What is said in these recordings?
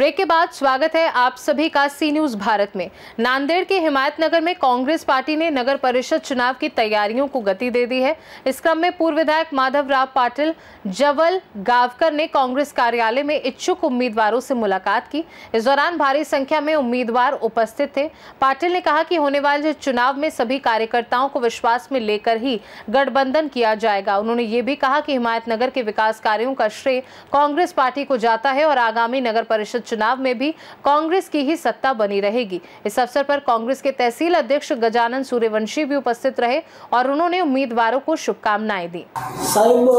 Break के बाद स्वागत है आप सभी का सी न्यूज भारत में। नांदेड़ के हिमायतनगर में कांग्रेस पार्टी ने नगर परिषद चुनाव की तैयारियों को गति दे दी है। इस क्रम में पूर्व विधायक माधवराव पाटिल जवल गावकर ने कांग्रेस कार्यालय में इच्छुक उम्मीदवारों से मुलाकात की। इस दौरान भारी संख्या में उम्मीदवार उपस्थित थे। पाटिल ने कहा कि होने वाले चुनाव में सभी कार्यकर्ताओं को विश्वास में लेकर ही गठबंधन किया जाएगा। उन्होंने ये भी कहा कि हिमायतनगर के विकास कार्यों का श्रेय कांग्रेस पार्टी को जाता है और आगामी नगर परिषद चुनाव में भी कांग्रेस की ही सत्ता बनी रहेगी। इस अवसर पर कांग्रेस के तहसील अध्यक्ष गजानन सूर्यवंशी भी उपस्थित रहे और उन्होंने उम्मीदवारों को शुभकामनाएं दी। साहेब,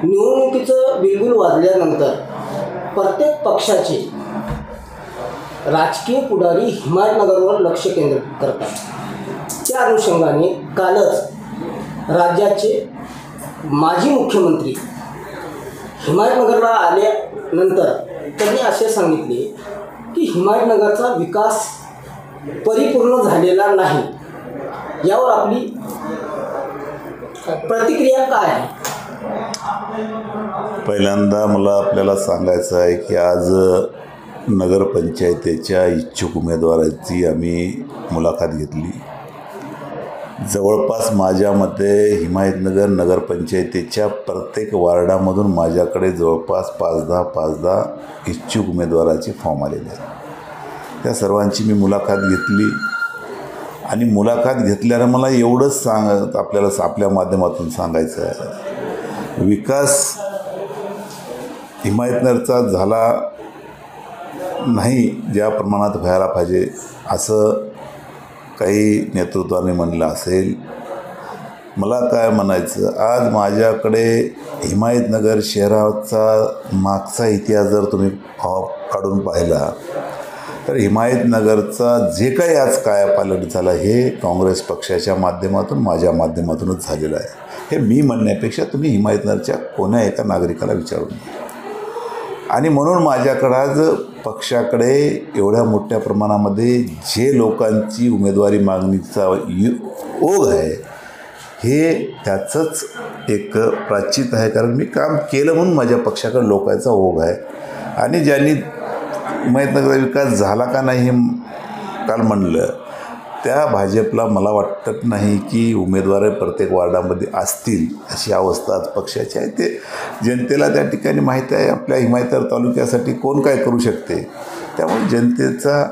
निवडणुकीचं बिलगुल वाजल्यानंतर प्रत्येक पक्षाचे राजकीय पुढारी हिमायतनगरवर लक्ष केंद्रित करतात। त्या अनुषंगाने कालच राज्याचे माजी मुख्यमंत्री हिमायतनगरला आल्यानंतर त्यांनी असे सांगितले की हिमायतनगरचा विकास परिपूर्ण झालेला नाही। यावर आपली प्रतिक्रिया काय आहे? पहिल्यांदा मला आपल्याला सांगायचं आहे की आज नगरपंचायतीच्या इच्छुक उमेदवारांची आम्ही मुलाखत घेतली। जवळपास माझ्या मते हिमायतनगर नगरपंचायतीच्या प्रत्येक वार्डामधून माझ्याकडे जवळपास 5-10 इच्छुक उमेदवाराचे फॉर्म आलेले आहेत। त्या सर्वांची मी मुलाखत घेतली आणि मुलाखत घेतल्यानं मला एवढंच आपल्याला आपल्या माध्यमातून सांगायचं आहे, विकास हिमायतनगरचा झाला नाही ज्या प्रमाणात व्हायला पाहिजे असं काही नेतृत्वाने म्हणलं असेल। मला काय म्हणायचं, आज माझ्याकडे हिमायतनगर शहराचा मागचा इतिहास जर तुम्ही काढून पाहिला तर हिमायतनगरचा जे काही आज कायापालट झाला हे काँग्रेस पक्षाच्या माध्यमातून माझ्या माध्यमातूनच झालेलं आहे। हे मी म्हणण्यापेक्षा तुम्ही हिमायतनगरच्या कोण्या एका नागरिकाला विचारून घ्या। आणि म्हणून माझ्याकडं आज पक्षाकडे एवढ्या मोठ्या प्रमाणामध्ये जे लोकांची उमेदवारी मागणीचा ओघ आहे हे त्याचंच एक प्राचित आहे, कारण मी काम केलं म्हणून माझ्या पक्षाकडे लोकांचा ओघ आहे। आणि ज्यांनी हिमायतनगरचा विकास झाला का नाही हे काल म्हणलं, त्या भाजपला मला वाटत नाही की उमेदवार प्रत्येक वार्डामध्ये असतील अशी अवस्था आज पक्षाची आहे। ते जनतेला त्या ठिकाणी माहिती आहे आपल्या हिमायतनगर तालुक्यासाठी कोण काय करू शकते। त्यामुळे जनतेचा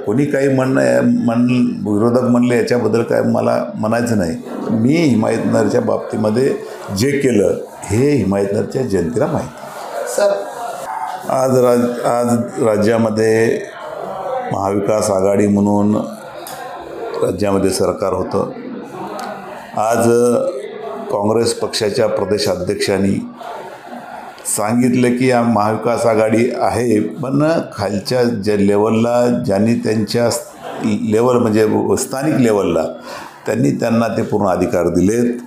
कोणी काही विरोधक म्हणले याच्याबद्दल काय मला म्हणायचं नाही। मी हिमायतनगरच्या बाबतीमध्ये जे केलं हे हिमायतनगरच्या जनतेला माहिती। सर, आज राज्यामध्ये महाविकास आघाडी म्हणून राज्यामध्ये सरकार होतं। आज काँग्रेस पक्षाच्या प्रदेशाध्यक्षांनी सांगितलं की महाविकास आघाडी आहे, पण खालच्या ज्या लेवलला ज्यांनी त्यांच्या लेवल म्हणजे स्थानिक लेवलला त्यांना ते पूर्ण अधिकार दिलेत।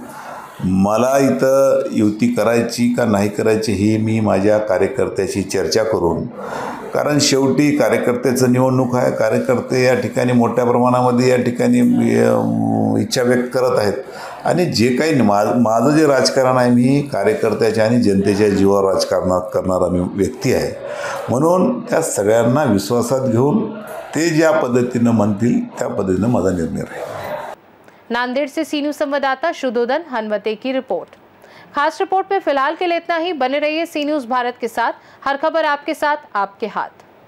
मला इथं युती करायची का नाही करायची ही मी माझ्या कार्यकर्त्याशी चर्चा करून, कारण शेवटी कार्यकर्त्याचं निवडणूक आहे, कार्यकर्ते या ठिकाणी मोठ्या प्रमाणामध्ये या ठिकाणी इच्छा व्यक्त करत आहेत। आणि जे काही माझं जे राजकारण आहे मी कार्यकर्त्याच्या आणि जनतेच्या जीवावर राजकारणात करणारा मी व्यक्ती आहे। म्हणून त्या सगळ्यांना विश्वासात घेऊन ते ज्या पद्धतीनं म्हणतील त्या पद्धतीनं माझा निर्णय राहील। नांदेड़ से सी न्यूज संवाददाता शुद्धोधन हनवते की रिपोर्ट। खास रिपोर्ट में फिलहाल के लिए इतना ही। बने रहिए सी न्यूज भारत के साथ। हर खबर आपके साथ, आपके हाथ।